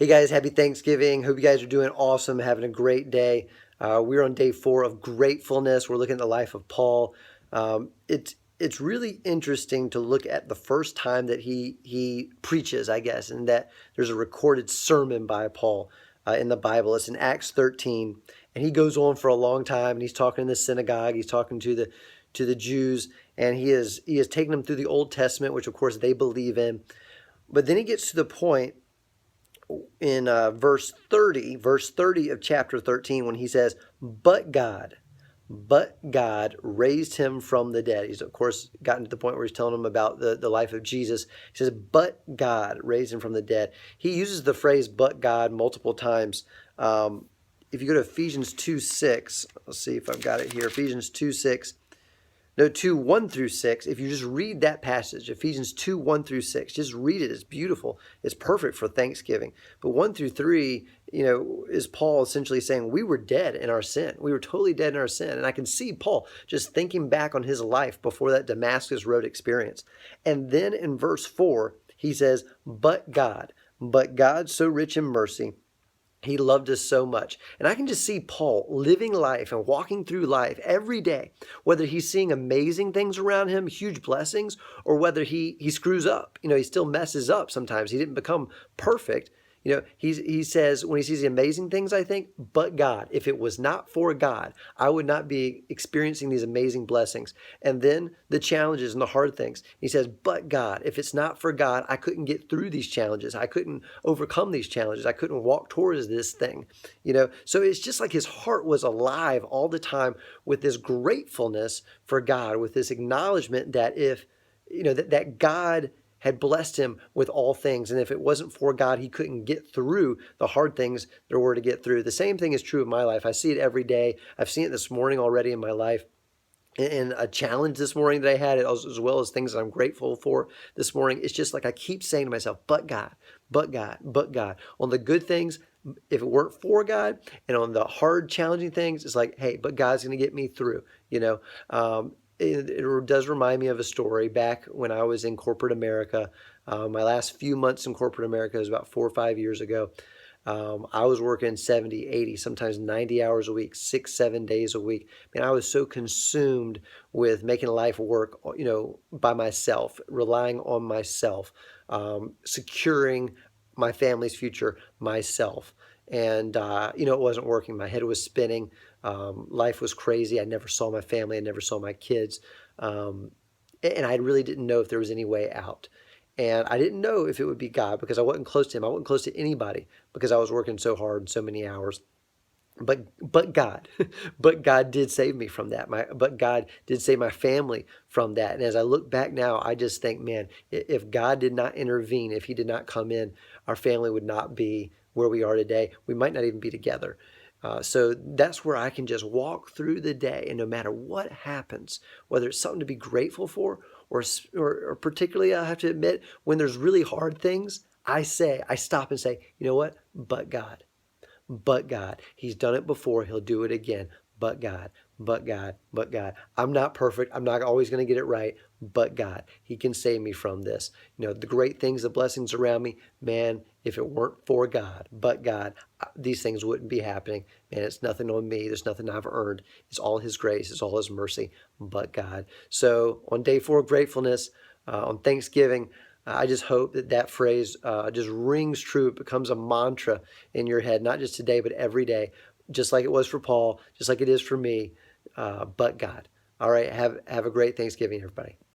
Hey guys, happy Thanksgiving. Hope you guys are doing awesome, having a great day. We're on day 4 of Gratefulness. We're looking at the life of Paul. It's really interesting to look at the first time that he preaches, I guess, and that there's a recorded sermon by Paul in the Bible. It's in Acts 13, and he goes on for a long time, and he's talking in the synagogue. He's talking to the Jews, and he is taking them through the Old Testament, which of course they believe in. But then he gets to the point in verse 30 of chapter 13, when he says, but God raised him from the dead. He's, of course, gotten to the point where he's telling them about the life of Jesus. He says, but God raised him from the dead. He uses the phrase, but God, multiple times. If you go to Ephesians 2:6, let's see if I've got it here. Ephesians 2:6. No, 2:1-6. If you just read that passage, Ephesians 2:1-6, just read it. It's beautiful. It's perfect for Thanksgiving. But 1-3, is Paul essentially saying we were dead in our sin. We were totally dead in our sin. And I can see Paul just thinking back on his life before that Damascus Road experience. And then in verse 4, he says, but God, so rich in mercy, he loved us so much. And I can just see Paul living life and walking through life every day, whether he's seeing amazing things around him, huge blessings, or whether he screws up. He still messes up sometimes. He didn't become perfect. He says when he sees the amazing things, I think, but God, if it was not for God, I would not be experiencing these amazing blessings. And then the challenges and the hard things. He says, but God, if it's not for God, I couldn't get through these challenges. I couldn't overcome these challenges. I couldn't walk towards this thing, So it's just like his heart was alive all the time with this gratefulness for God, with this acknowledgement that that God had blessed him with all things. And if it wasn't for God, he couldn't get through the hard things there were to get through. The same thing is true of my life. I see it every day. I've seen it this morning already in my life. And a challenge this morning that I had, as well as things that I'm grateful for this morning. It's just like I keep saying to myself, but God, but God, but God. On the good things, if it weren't for God, and on the hard, challenging things, it's like, hey, but God's going to get me through, It does remind me of a story back when I was in corporate America. My last few months in corporate America was about 4 or 5 years ago. I was working 70, 80, sometimes 90 hours a week, 6, 7 days a week. I was so consumed with making life work, by myself, relying on myself, securing my family's future myself. And, it wasn't working. My head was spinning. Life was crazy. I never saw my family. I never saw my kids. And I really didn't know if there was any way out. And I didn't know if it would be God because I wasn't close to him. I wasn't close to anybody because I was working so hard, so many hours. But God, but God did save me from that. But God did save my family from that. And as I look back now, I just think, man, if God did not intervene, if he did not come in, our family would not be where we are today. We might not even be together. So that's where I can just walk through the day, and no matter what happens, whether it's something to be grateful for, or particularly, I have to admit, when there's really hard things, I stop and say, you know what? But God. But God. He's done it before. He'll do it again. But God, but God, but God. I'm not perfect. I'm not always going to get it right. But God, he can save me from this. The great things, the blessings around me, man, if it weren't for God, but God, these things wouldn't be happening. Man, it's nothing on me. There's nothing I've earned. It's all his grace. It's all his mercy, but God. So on day 4 of gratefulness, on Thanksgiving, I just hope that phrase just rings true. It becomes a mantra in your head, not just today, but every day, just like it was for Paul, just like it is for me, but God. All right, have a great Thanksgiving, everybody.